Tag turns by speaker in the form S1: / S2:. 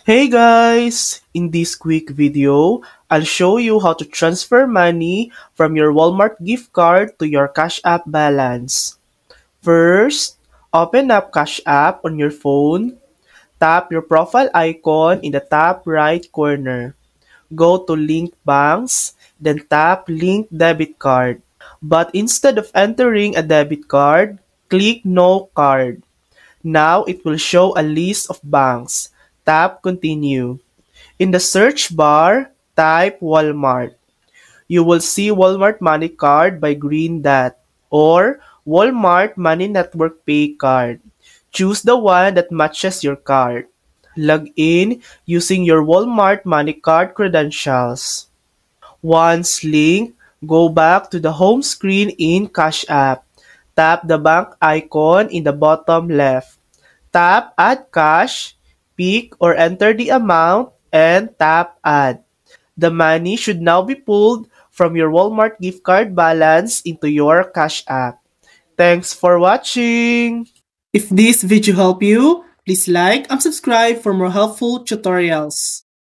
S1: Hey guys! In this quick video, I'll show you how to transfer money from your Walmart gift card to your Cash App balance. First, open up Cash App on your phone. Tap your profile icon in the top right corner. Go to Link Banks, then tap Link Debit Card. But instead of entering a debit card, click No Card. Now it will show a list of banks. Tap Continue. In the search bar, type Walmart. You will see Walmart Money Card by green dot or Walmart Money Network Pay Card. Choose the one that matches your card. Log in using your Walmart Money Card credentials. Once linked, go back to the home screen in Cash App. Tap the bank icon in the bottom left. Tap Add Cash, pick or enter the amount, and tap Add. The money should now be pulled from your Walmart gift card balance into your Cash App. Thanks for watching! If this video helped you, please like and subscribe for more helpful tutorials.